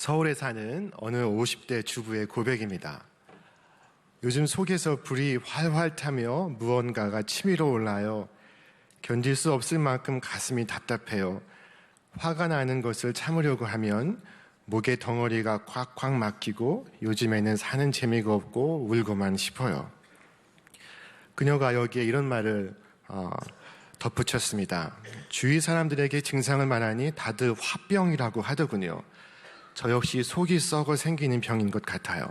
서울에 사는 어느 50대 주부의 고백입니다. 요즘 속에서 불이 활활 타며 무언가가 치밀어 올라요. 견딜 수 없을 만큼 가슴이 답답해요. 화가 나는 것을 참으려고 하면 목에 덩어리가 꽉꽉 막히고 요즘에는 사는 재미가 없고 울고만 싶어요. 그녀가 여기에 이런 말을 덧붙였습니다. 주위 사람들에게 증상을 말하니 다들 화병이라고 하더군요. 저 역시 속이 썩어 생기는 병인 것 같아요.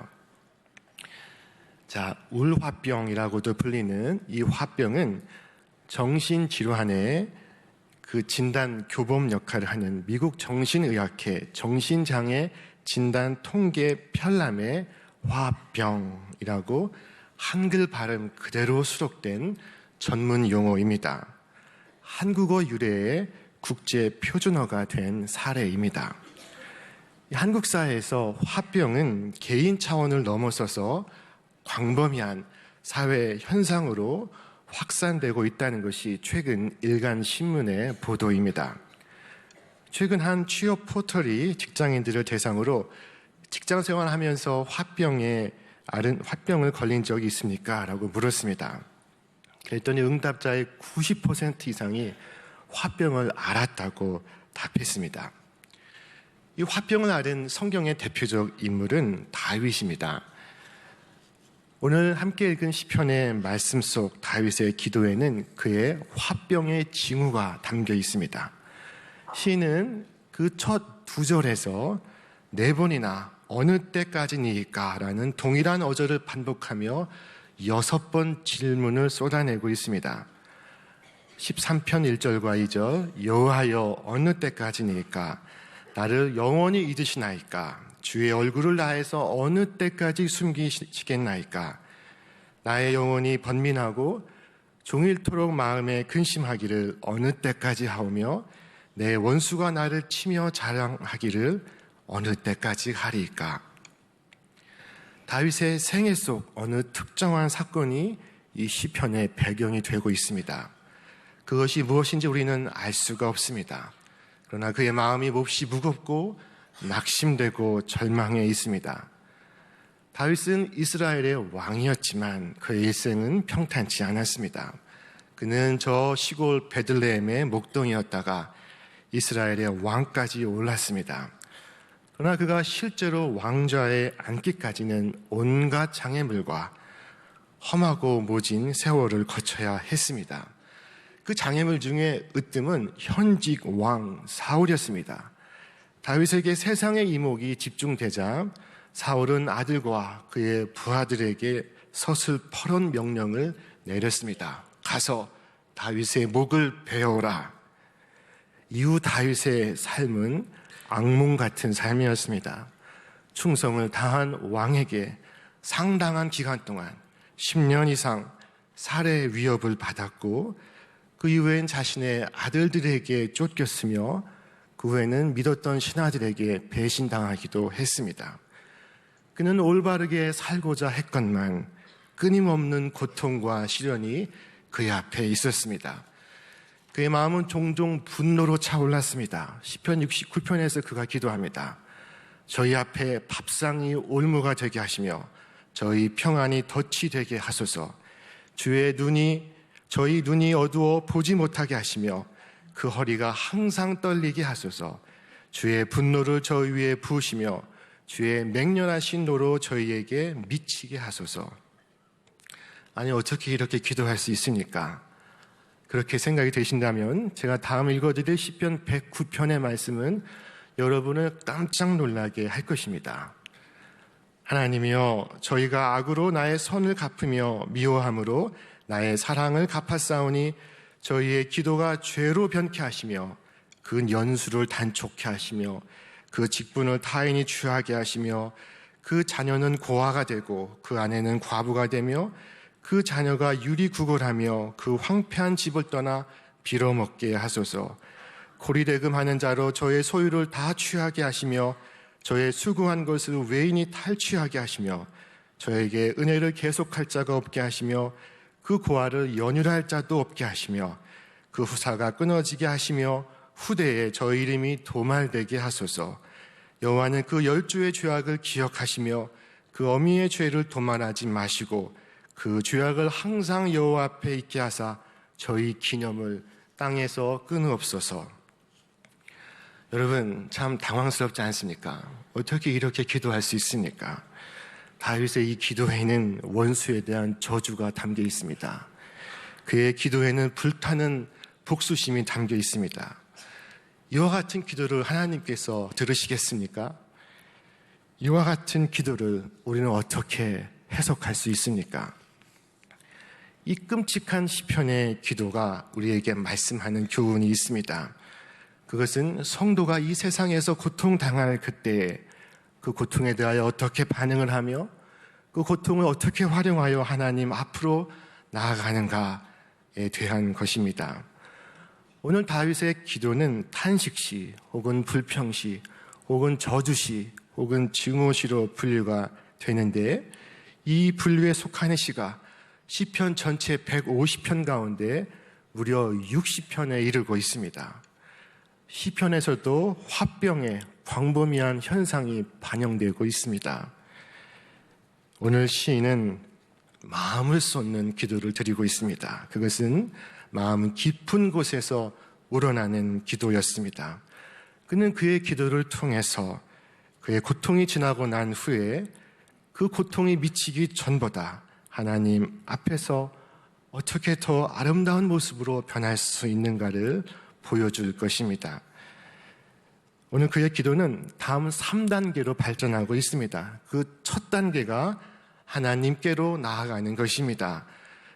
자, 울화병이라고도 불리는 이 화병은 정신질환의 그 진단 교범 역할을 하는 미국 정신의학회 정신장애 진단 통계 편람의 화병이라고 한글 발음 그대로 수록된 전문 용어입니다. 한국어 유래의 국제 표준어가 된 사례입니다. 한국 사회에서 화병은 개인 차원을 넘어서서 광범위한 사회 현상으로 확산되고 있다는 것이 최근 일간신문의 보도입니다. 최근 한 취업 포털이 직장인들을 대상으로 직장 생활하면서 화병을 걸린 적이 있습니까? 라고 물었습니다. 그랬더니 응답자의 90% 이상이 화병을 앓았다고 답했습니다. 이 화병을 앓은 성경의 대표적 인물은 다윗입니다. 오늘 함께 읽은 시편의 말씀 속 다윗의 기도에는 그의 화병의 징후가 담겨 있습니다. 시인은 그 첫 두 절에서 네 번이나 어느 때까지니까 라는 동일한 어절을 반복하며 6번 질문을 쏟아내고 있습니다. 13편 1절과 2절 여호와여 어느 때까지니까 나를 영원히 잊으시나이까 주의 얼굴을 나에서 어느 때까지 숨기시겠나이까 나의 영혼이 번민하고 종일토록 마음에 근심하기를 어느 때까지 하오며 내 원수가 나를 치며 자랑하기를 어느 때까지 하리이까. 다윗의 생애 속 어느 특정한 사건이 이 시편의 배경이 되고 있습니다. 그것이 무엇인지 우리는 알 수가 없습니다. 그러나 그의 마음이 몹시 무겁고 낙심되고 절망해 있습니다. 다윗은 이스라엘의 왕이었지만 그의 일생은 평탄치 않았습니다. 그는 저 시골 베들레헴의 목동이었다가 이스라엘의 왕까지 올랐습니다. 그러나 그가 실제로 왕좌에 앉기까지는 온갖 장애물과 험하고 모진 세월을 거쳐야 했습니다. 그 장애물 중에 으뜸은 현직 왕 사울이었습니다. 다윗에게 세상의 이목이 집중되자 사울은 아들과 그의 부하들에게 서슬퍼런 명령을 내렸습니다. 가서 다윗의 목을 베어오라. 이후 다윗의 삶은 악몽 같은 삶이었습니다. 충성을 다한 왕에게 상당한 기간 동안 10년 이상 살해 위협을 받았고 그 이후엔 자신의 아들들에게 쫓겼으며 그 후에는 믿었던 신하들에게 배신당하기도 했습니다. 그는 올바르게 살고자 했건만 끊임없는 고통과 시련이 그의 앞에 있었습니다. 그의 마음은 종종 분노로 차올랐습니다. 시편 69편에서 그가 기도합니다. 저희 앞에 밥상이 올무가 되게 하시며 저희 평안이 덫이 되게 하소서. 저희 눈이 어두워 보지 못하게 하시며 그 허리가 항상 떨리게 하소서. 주의 분노를 저희 위에 부으시며 주의 맹렬하신 노로 저희에게 미치게 하소서. 아니 어떻게 이렇게 기도할 수 있습니까? 그렇게 생각이 되신다면 제가 다음 읽어드릴 시편 109편의 말씀은 여러분을 깜짝 놀라게 할 것입니다. 하나님이여 저희가 악으로 나의 선을 갚으며 미워함으로 나의 사랑을 갚았사오니 저희의 기도가 죄로 변케 하시며 그 연수를 단촉케 하시며 그 직분을 타인이 취하게 하시며 그 자녀는 고아가 되고 그 아내는 과부가 되며 그 자녀가 유리구걸하며 그 황폐한 집을 떠나 빌어먹게 하소서. 고리대금하는 자로 저의 소유를 다 취하게 하시며 저의 수고한 것을 외인이 탈취하게 하시며 저에게 은혜를 계속할 자가 없게 하시며 그 고아를 연유할 자도 없게 하시며 그 후사가 끊어지게 하시며 후대에 저희 이름이 도말되게 하소서. 여호와는 그 10주의 죄악을 기억하시며 그 어미의 죄를 도말하지 마시고 그 죄악을 항상 여호와 앞에 있게 하사 저희 기념을 땅에서 끊으옵소서. 여러분, 참 당황스럽지 않습니까? 어떻게 이렇게 기도할 수 있습니까? 다윗의 이 기도에는 원수에 대한 저주가 담겨 있습니다. 그의 기도에는 불타는 복수심이 담겨 있습니다. 이와 같은 기도를 하나님께서 들으시겠습니까? 이와 같은 기도를 우리는 어떻게 해석할 수 있습니까? 이 끔찍한 시편의 기도가 우리에게 말씀하는 교훈이 있습니다. 그것은 성도가 이 세상에서 고통당할 그때에 그 고통에 대하여 어떻게 반응을 하며 그 고통을 어떻게 활용하여 하나님 앞으로 나아가는가에 대한 것입니다. 오늘 다윗의 기도는 탄식시 혹은 불평시 혹은 저주시 혹은 증오시로 분류가 되는데 이 분류에 속하는 시가 시편 전체 150편 가운데 무려 60편에 이르고 있습니다. 시편에서도 화병의 광범위한 현상이 반영되고 있습니다. 오늘 시인은 마음을 쏟는 기도를 드리고 있습니다. 그것은 마음 깊은 곳에서 우러나는 기도였습니다. 그는 그의 기도를 통해서 그의 고통이 지나고 난 후에 그 고통이 미치기 전보다 하나님 앞에서 어떻게 더 아름다운 모습으로 변할 수 있는가를 보여줄 것입니다. 오늘 그의 기도는 다음 3단계로 발전하고 있습니다. 그 첫 단계가 하나님께로 나아가는 것입니다.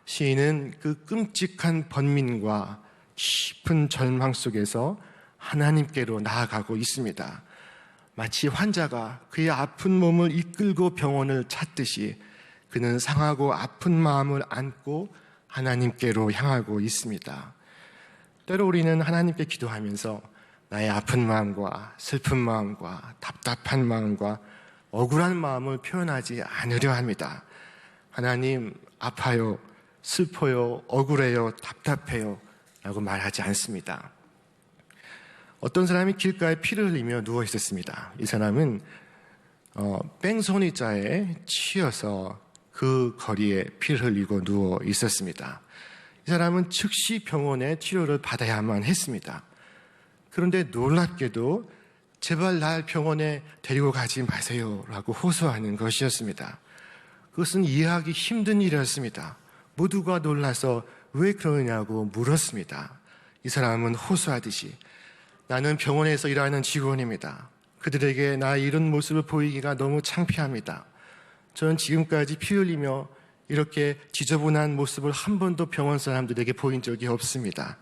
시인은 그 끔찍한 번민과 깊은 절망 속에서 하나님께로 나아가고 있습니다. 마치 환자가 그의 아픈 몸을 이끌고 병원을 찾듯이 그는 상하고 아픈 마음을 안고 하나님께로 향하고 있습니다. 때로 우리는 하나님께 기도하면서 나의 아픈 마음과 슬픈 마음과 답답한 마음과 억울한 마음을 표현하지 않으려 합니다. 하나님, 아파요, 슬퍼요, 억울해요, 답답해요 라고 말하지 않습니다. 어떤 사람이 길가에 피를 흘리며 누워 있었습니다. 이 사람은 뺑소니자에 치여서 그 거리에 피를 흘리고 누워 있었습니다. 이 사람은 즉시 병원에 치료를 받아야만 했습니다. 그런데 놀랍게도 제발 날 병원에 데리고 가지 마세요 라고 호소하는 것이었습니다. 그것은 이해하기 힘든 일이었습니다. 모두가 놀라서 왜 그러냐고 물었습니다. 이 사람은 호소하듯이 나는 병원에서 일하는 직원입니다. 그들에게 나의 이런 모습을 보이기가 너무 창피합니다. 저는 지금까지 피 흘리며 이렇게 지저분한 모습을 한 번도 병원 사람들에게 보인 적이 없습니다.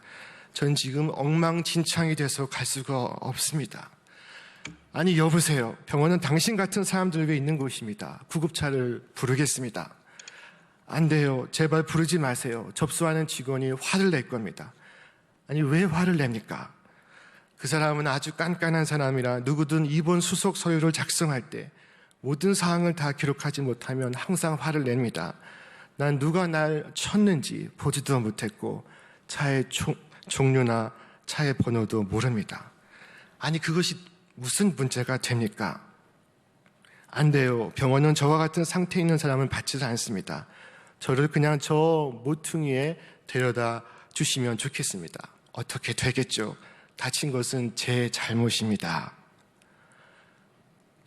전 지금 엉망진창이 돼서 갈 수가 없습니다. 아니 여보세요. 병원은 당신 같은 사람들 위해 있는 곳입니다. 구급차를 부르겠습니다. 안 돼요. 제발 부르지 마세요. 접수하는 직원이 화를 낼 겁니다. 아니 왜 화를 냅니까? 그 사람은 아주 깐깐한 사람이라 누구든 입원 수속 서류를 작성할 때 모든 사항을 다 기록하지 못하면 항상 화를 냅니다. 난 누가 날 쳤는지 보지도 못했고 차의 종류나 차의 번호도 모릅니다. 아니 그것이 무슨 문제가 됩니까? 안 돼요. 병원은 저와 같은 상태에 있는 사람을 받지 않습니다. 저를 그냥 저 모퉁이에 데려다 주시면 좋겠습니다. 어떻게 되겠죠? 다친 것은 제 잘못입니다.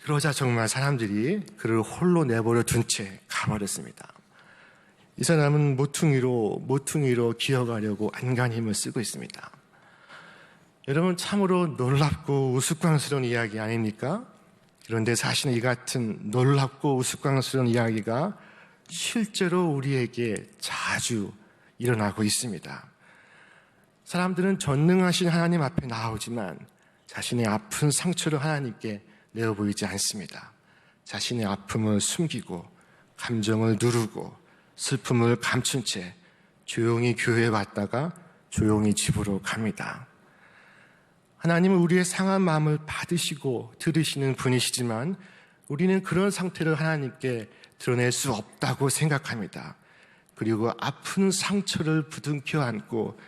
그러자 정말 사람들이 그를 홀로 내버려 둔 채 가버렸습니다. 이 사람은 모퉁이로 기어가려고 안간 힘을 쓰고 있습니다. 여러분 참으로 놀랍고 우스꽝스러운 이야기 아닙니까? 그런데 사실은 이 같은 놀랍고 우스꽝스러운 이야기가 실제로 우리에게 자주 일어나고 있습니다. 사람들은 전능하신 하나님 앞에 나오지만 자신의 아픈 상처를 하나님께 내어 보이지 않습니다. 자신의 아픔을 숨기고 감정을 누르고 슬픔을 감춘 채 조용히 교회에 왔다가 조용히 집으로 갑니다. 하나님은 우리의 상한 마음을 받으시고 들으시는 분이시지만 우리는 그런 상태를 하나님께 드러낼 수 없다고 생각합니다. 그리고 아픈 상처를 부둥켜 안고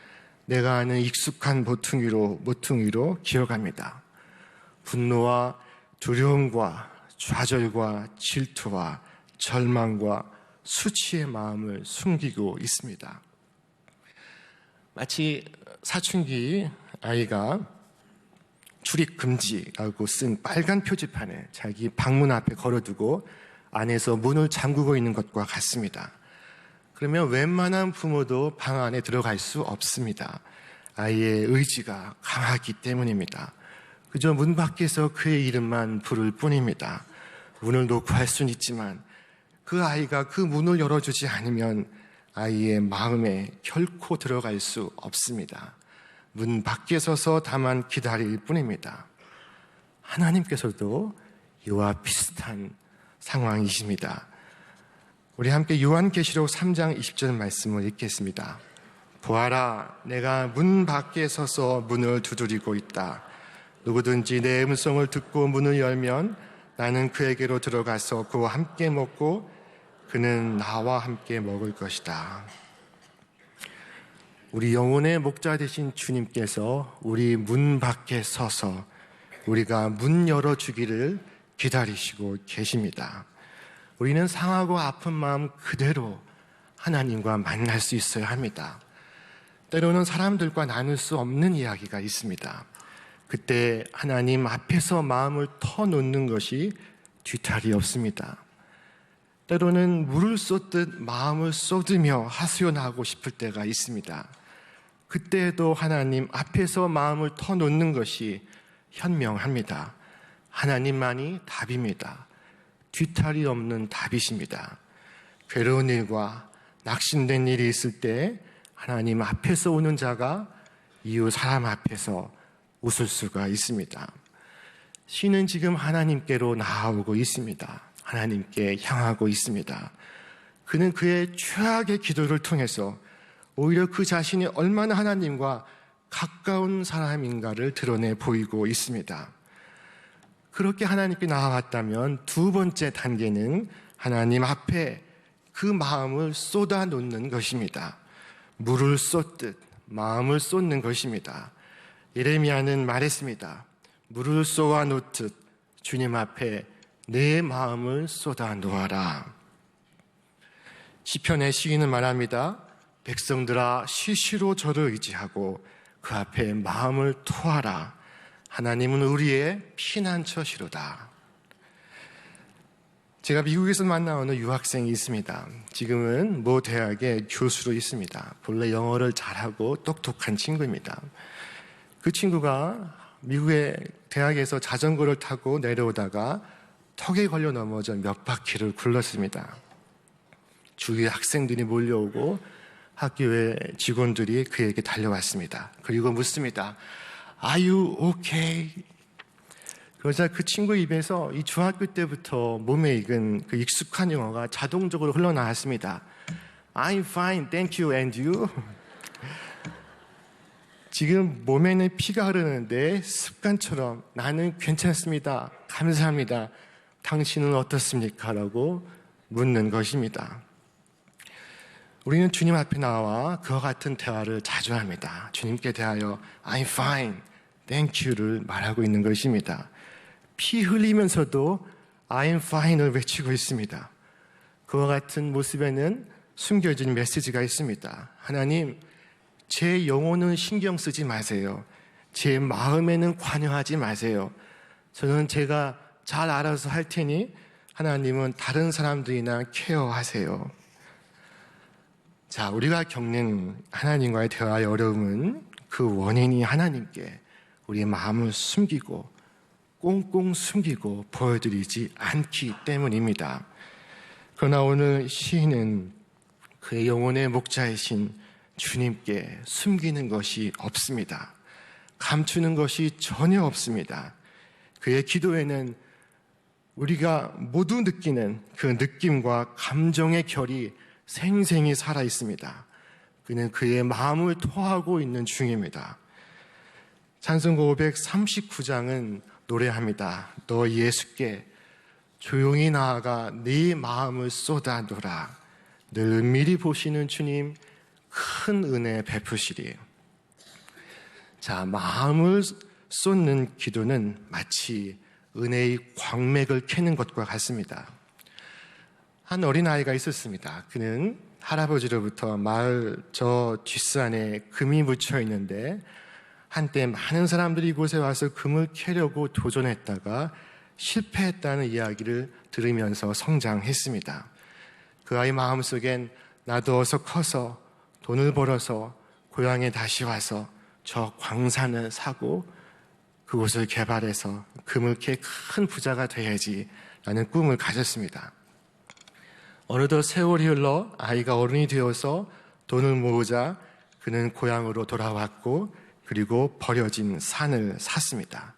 내가 아는 익숙한 모퉁이로 기어갑니다. 분노와 두려움과 좌절과 질투와 절망과 수치의 마음을 숨기고 있습니다. 마치 사춘기 아이가 출입 금지라고 쓴 빨간 표지판에 자기 방문 앞에 걸어두고 안에서 문을 잠그고 있는 것과 같습니다. 그러면 웬만한 부모도 방 안에 들어갈 수 없습니다. 아이의 의지가 강하기 때문입니다. 그저 문 밖에서 그의 이름만 부를 뿐입니다. 문을 놓고 할 수는 있지만 그 아이가 그 문을 열어주지 않으면 아이의 마음에 결코 들어갈 수 없습니다. 문 밖에 서서 다만 기다릴 뿐입니다. 하나님께서도 이와 비슷한 상황이십니다. 우리 함께 요한계시록 3장 20절 말씀을 읽겠습니다. 보아라, 내가 문 밖에 서서 문을 두드리고 있다. 누구든지 내 음성을 듣고 문을 열면 나는 그에게로 들어가서 그와 함께 먹고 그는 나와 함께 먹을 것이다. 우리 영혼의 목자 되신 주님께서 우리 문 밖에 서서 우리가 문 열어주기를 기다리시고 계십니다. 우리는 상하고 아픈 마음 그대로 하나님과 만날 수 있어야 합니다. 때로는 사람들과 나눌 수 없는 이야기가 있습니다. 그때 하나님 앞에서 마음을 터놓는 것이 뒤탈이 없습니다. 때로는 물을 쏟듯 마음을 쏟으며 하소연하고 싶을 때가 있습니다. 그때에도 하나님 앞에서 마음을 터놓는 것이 현명합니다. 하나님만이 답입니다. 뒤탈이 없는 답이십니다. 괴로운 일과 낙심된 일이 있을 때 하나님 앞에서 오는 자가 이웃 사람 앞에서 웃을 수가 있습니다. 시는 지금 하나님께로 나아오고 있습니다. 하나님께 향하고 있습니다. 그는 그의 최악의 기도를 통해서 오히려 그 자신이 얼마나 하나님과 가까운 사람인가를 드러내 보이고 있습니다. 그렇게 하나님께 나아갔다면 두 번째 단계는 하나님 앞에 그 마음을 쏟아 놓는 것입니다. 물을 쏟듯 마음을 쏟는 것입니다. 예레미야는 말했습니다. 물을 쏟아 놓듯 주님 앞에 내 마음을 쏟아 놓아라. 시편의 시인은 말합니다. 백성들아 시시로 저를 의지하고 그 앞에 마음을 토하라. 하나님은 우리의 피난처시로다. 제가 미국에서 만나오는 유학생이 있습니다. 지금은 모 대학의 교수로 있습니다. 본래 영어를 잘하고 똑똑한 친구입니다. 그 친구가 미국의 대학에서 자전거를 타고 내려오다가 턱에 걸려 넘어져 몇 바퀴를 굴렀습니다. 주위에 학생들이 몰려오고 학교의 직원들이 그에게 달려왔습니다. 그리고 묻습니다. Are you okay? 그러자 그 친구 입에서 이 중학교 때부터 몸에 익은 그 익숙한 영어가 자동적으로 흘러나왔습니다. I'm fine, thank you, and you? 지금 몸에는 피가 흐르는데 습관처럼 나는 괜찮습니다. 감사합니다. 당신은 어떻습니까? 라고 묻는 것입니다. 우리는 주님 앞에 나와 그와 같은 대화를 자주 합니다. 주님께 대하여 I'm fine, thank you를 말하고 있는 것입니다. 피 흘리면서도 I'm fine을 외치고 있습니다. 그와 같은 모습에는 숨겨진 메시지가 있습니다. 하나님, 제 영혼은 신경 쓰지 마세요. 제 마음에는 관여하지 마세요. 저는 제가 잘 알아서 할 테니 하나님은 다른 사람들이나 케어하세요. 자, 우리가 겪는 하나님과의 대화의 어려움은 그 원인이 하나님께 우리의 마음을 숨기고 꽁꽁 숨기고 보여드리지 않기 때문입니다. 그러나 오늘 시인은 그의 영혼의 목자이신 주님께 숨기는 것이 없습니다. 감추는 것이 전혀 없습니다. 그의 기도에는 우리가 모두 느끼는 그 느낌과 감정의 결이 생생히 살아 있습니다. 그는 그의 마음을 토하고 있는 중입니다. 찬송가 539장은 노래합니다. 너 예수께 조용히 나아가 네 마음을 쏟아놓으라. 늘 은밀히 보시는 주님 큰 은혜 베푸시리. 자, 마음을 쏟는 기도는 마치 은혜의 광맥을 캐는 것과 같습니다. 한 어린아이가 있었습니다. 그는 할아버지로부터 마을 저 뒷산에 금이 묻혀 있는데 한때 많은 사람들이 이곳에 와서 금을 캐려고 도전했다가 실패했다는 이야기를 들으면서 성장했습니다. 그 아이 마음속엔 나도 어서 커서 돈을 벌어서 고향에 다시 와서 저 광산을 사고 그곳을 개발해서 금을 캐 큰 부자가 돼야지라는 꿈을 가졌습니다. 어느덧 세월이 흘러 아이가 어른이 되어서 돈을 모으자 그는 고향으로 돌아왔고 그리고 버려진 산을 샀습니다.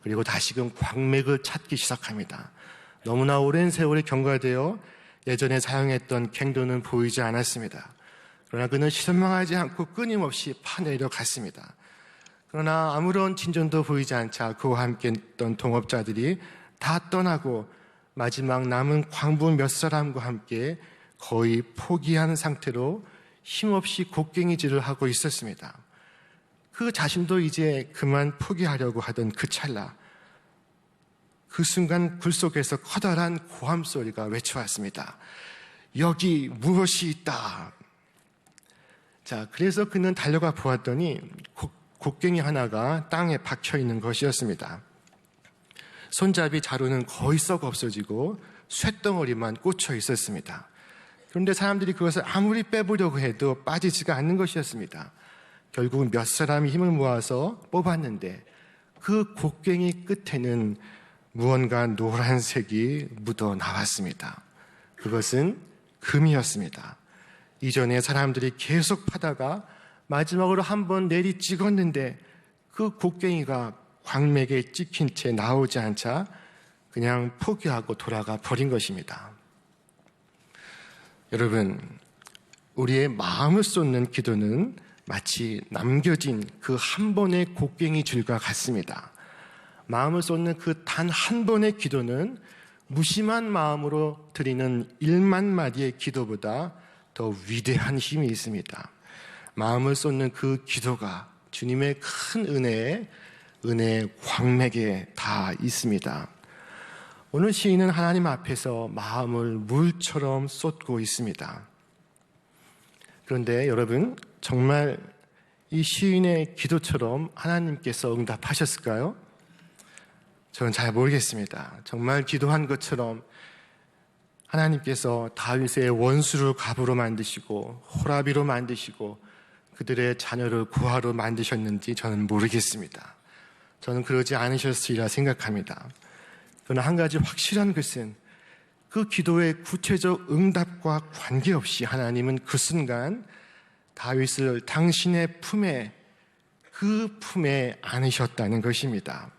그리고 다시금 광맥을 찾기 시작합니다. 너무나 오랜 세월이 경과되어 예전에 사용했던 갱도는 보이지 않았습니다. 그러나 그는 실망하지 않고 끊임없이 파내려 갔습니다. 그러나 아무런 진전도 보이지 않자 그와 함께 했던 동업자들이 다 떠나고 마지막 남은 광부 몇 사람과 함께 거의 포기한 상태로 힘없이 곡괭이질을 하고 있었습니다. 그 자신도 이제 그만 포기하려고 하던 그 찰나, 그 순간 굴 속에서 커다란 고함 소리가 외쳐왔습니다. 여기 무엇이 있다. 자, 그래서 그는 달려가 보았더니 곡괭이 하나가 땅에 박혀 있는 것이었습니다. 손잡이 자루는 거의 썩어 없어지고 쇳덩어리만 꽂혀 있었습니다. 그런데 사람들이 그것을 아무리 빼보려고 해도 빠지지가 않는 것이었습니다. 결국 몇 사람이 힘을 모아서 뽑았는데 그 곡괭이 끝에는 무언가 노란색이 묻어 나왔습니다. 그것은 금이었습니다. 이전에 사람들이 계속 파다가 마지막으로 한번 내리 찍었는데 그 곡괭이가 광맥에 찍힌 채 나오지 않자 그냥 포기하고 돌아가 버린 것입니다. 여러분, 우리의 마음을 쏟는 기도는 마치 남겨진 그 한 번의 곡괭이 줄과 같습니다. 마음을 쏟는 그 단 한 번의 기도는 무심한 마음으로 드리는 1만 마디의 기도보다 더 위대한 힘이 있습니다. 마음을 쏟는 그 기도가 주님의 큰 은혜의 광맥에 다 있습니다. 오늘 시인은 하나님 앞에서 마음을 물처럼 쏟고 있습니다. 그런데 여러분, 정말 이 시인의 기도처럼 하나님께서 응답하셨을까요? 저는 잘 모르겠습니다. 정말 기도한 것처럼 하나님께서 다윗의 원수를 갑으로 만드시고 호라비로 만드시고 그들의 자녀를 고아로 만드셨는지 저는 모르겠습니다. 저는 그러지 않으셨으리라 생각합니다. 그러나 한 가지 확실한 것은 그 기도의 구체적 응답과 관계없이 하나님은 그 순간 다윗을 당신의 품에 안으셨다는 것입니다.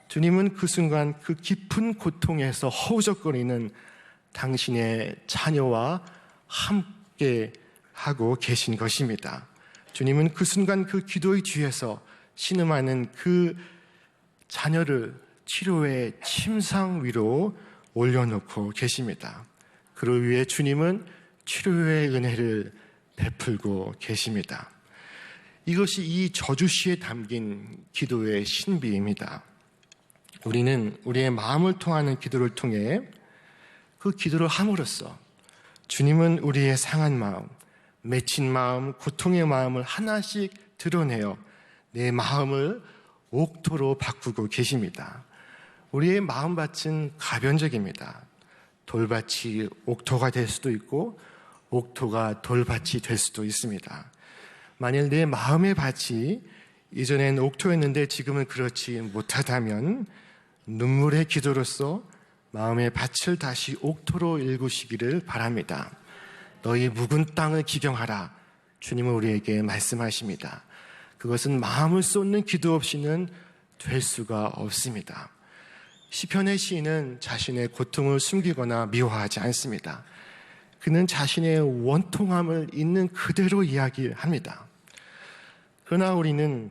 주님은 그 순간 그 깊은 고통에서 허우적거리는 당신의 자녀와 함께 하고 계신 것입니다. 주님은 그 순간 그 기도의 뒤에서 신음하는 그 자녀를 치료의 침상 위로 올려놓고 계십니다. 그를 위해 주님은 치료의 은혜를 베풀고 계십니다. 이것이 이 저주시에 담긴 기도의 신비입니다. 우리는 우리의 마음을 통하는 기도를 통해 그 기도를 함으로써 주님은 우리의 상한 마음, 맺힌 마음, 고통의 마음을 하나씩 드러내어 내 마음을 옥토로 바꾸고 계십니다. 우리의 마음밭은 가변적입니다. 돌밭이 옥토가 될 수도 있고 옥토가 돌밭이 될 수도 있습니다. 만일 내 마음의 밭이 이전엔 옥토였는데 지금은 그렇지 못하다면 눈물의 기도로서 마음의 밭을 다시 옥토로 일구시기를 바랍니다. 너희 묵은 땅을 기경하라. 주님은 우리에게 말씀하십니다. 그것은 마음을 쏟는 기도 없이는 될 수가 없습니다. 시편의 시인은 자신의 고통을 숨기거나 미워하지 않습니다. 그는 자신의 원통함을 있는 그대로 이야기합니다. 그러나 우리는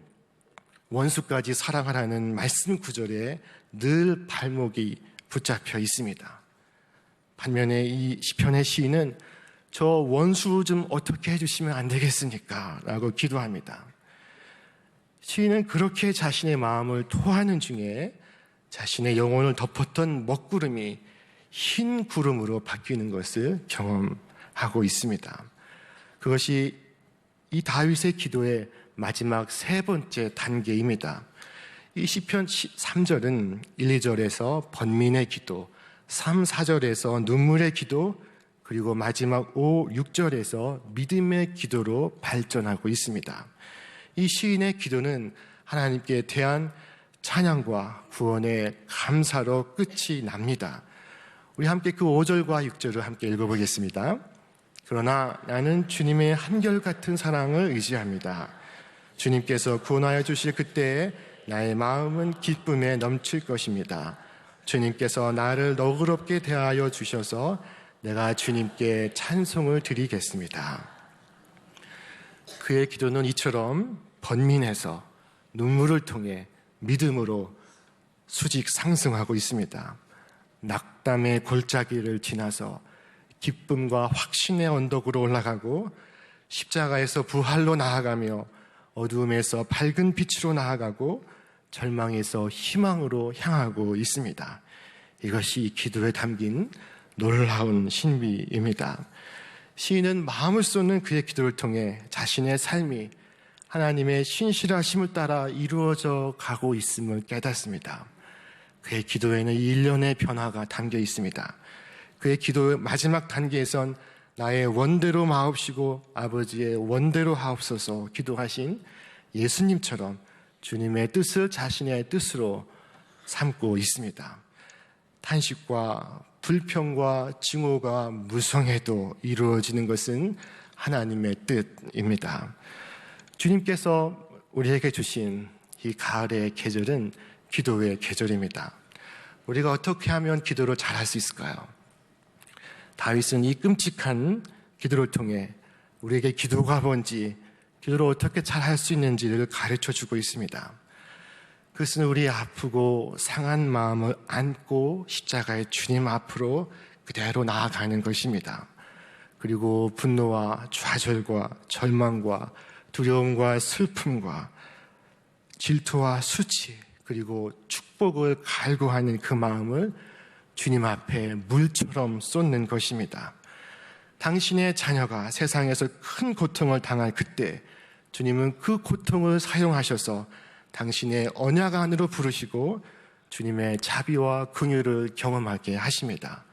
원수까지 사랑하라는 말씀 구절에 늘 발목이 붙잡혀 있습니다. 반면에 이 시편의 시인은 저 원수 좀 어떻게 해주시면 안 되겠습니까? 라고 기도합니다. 시인은 그렇게 자신의 마음을 토하는 중에 자신의 영혼을 덮었던 먹구름이 흰 구름으로 바뀌는 것을 경험하고 있습니다. 그것이 이 다윗의 기도의 마지막 세 번째 단계입니다. 이 시편 3절은 1, 2절에서 번민의 기도, 3, 4절에서 눈물의 기도, 그리고 마지막 5, 6절에서 믿음의 기도로 발전하고 있습니다. 이 시인의 기도는 하나님께 대한 찬양과 구원의 감사로 끝이 납니다. 우리 함께 그 5절과 6절을 함께 읽어보겠습니다. 그러나 나는 주님의 한결같은 사랑을 의지합니다. 주님께서 구원하여 주실 그때에 나의 마음은 기쁨에 넘칠 것입니다. 주님께서 나를 너그럽게 대하여 주셔서 내가 주님께 찬송을 드리겠습니다. 그의 기도는 이처럼 번민해서 눈물을 통해 믿음으로 수직 상승하고 있습니다. 낙담의 골짜기를 지나서 기쁨과 확신의 언덕으로 올라가고 십자가에서 부활로 나아가며 어두움에서 밝은 빛으로 나아가고 절망에서 희망으로 향하고 있습니다. 이것이 이 기도에 담긴 놀라운 신비입니다. 시인은 마음을 쏟는 그의 기도를 통해 자신의 삶이 하나님의 신실하심을 따라 이루어져 가고 있음을 깨닫습니다. 그의 기도에는 일련의 변화가 담겨 있습니다. 그의 기도의 마지막 단계에선 나의 원대로 마옵시고 아버지의 원대로 하옵소서 기도하신 예수님처럼 주님의 뜻을 자신의 뜻으로 삼고 있습니다. 탄식과 불평과 증오가 무성해도 이루어지는 것은 하나님의 뜻입니다. 주님께서 우리에게 주신 이 가을의 계절은 기도의 계절입니다. 우리가 어떻게 하면 기도를 잘할 수 있을까요? 다윗은 이 끔찍한 기도를 통해 우리에게 기도가 뭔지, 기도를 어떻게 잘할 수 있는지를 가르쳐주고 있습니다. 그것은 우리의 아프고 상한 마음을 안고 십자가의 주님 앞으로 그대로 나아가는 것입니다. 그리고 분노와 좌절과 절망과 두려움과 슬픔과 질투와 수치, 그리고 축복을 갈구하는 그 마음을 주님 앞에 물처럼 쏟는 것입니다. 당신의 자녀가 세상에서 큰 고통을 당할 그때 주님은 그 고통을 사용하셔서 당신의 언약 안으로 부르시고 주님의 자비와 긍휼을 경험하게 하십니다.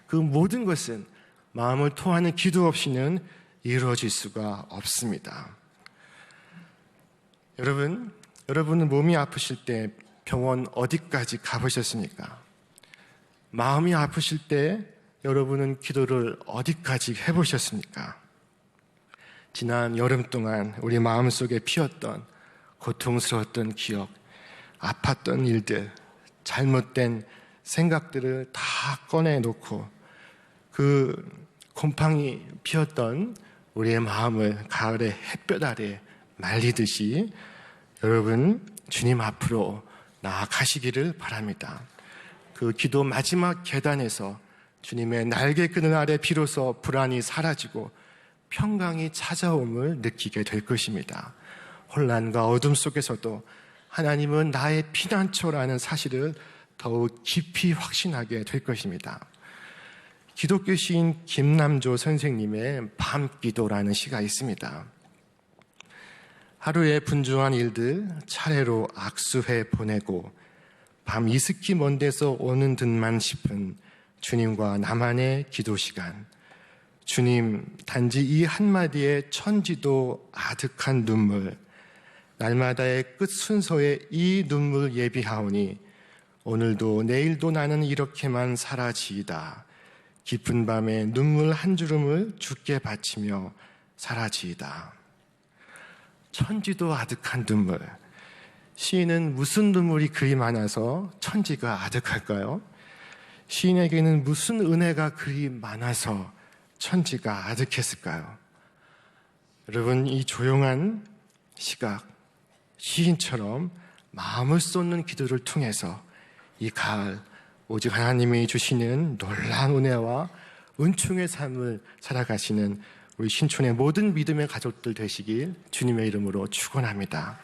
그 모든 것은 마음을 토하는 기도 없이는 이루어질 수가 없습니다. 여러분은 몸이 아프실 때 병원 어디까지 가보셨습니까? 마음이 아프실 때 여러분은 기도를 어디까지 해보셨습니까? 지난 여름 동안 우리 마음속에 피었던 고통스러웠던 기억, 아팠던 일들, 잘못된 생각들을 다 꺼내놓고 그 곰팡이 피었던 우리의 마음을 가을의 햇볕 아래 말리듯이 여러분 주님 앞으로 나아가시기를 바랍니다. 그 기도 마지막 계단에서 주님의 날개 그늘 아래 비로소 불안이 사라지고 평강이 찾아옴을 느끼게 될 것입니다. 혼란과 어둠 속에서도 하나님은 나의 피난처라는 사실을 더욱 깊이 확신하게 될 것입니다. 기독교 시인 김남조 선생님의 밤기도라는 시가 있습니다. 하루의 분주한 일들 차례로 악수해 보내고 밤 이슥히 먼 데서 오는 듯만 싶은 주님과 나만의 기도 시간. 주님, 단지 이 한마디에 천지도 아득한 눈물, 날마다의 끝 순서에 이 눈물 예비하오니 오늘도 내일도 나는 이렇게만 사라지이다. 깊은 밤에 눈물 한 주름을 주께 바치며 사라지이다. 천지도 아득한 눈물. 시인은 무슨 눈물이 그리 많아서 천지가 아득할까요? 시인에게는 무슨 은혜가 그리 많아서 천지가 아득했을까요? 여러분, 이 조용한 시각, 시인처럼 마음을 쏟는 기도를 통해서 이 가을 오직 하나님이 주시는 놀라운 은혜와 은총의 삶을 살아가시는 우리 신촌의 모든 믿음의 가족들 되시길 주님의 이름으로 축원합니다.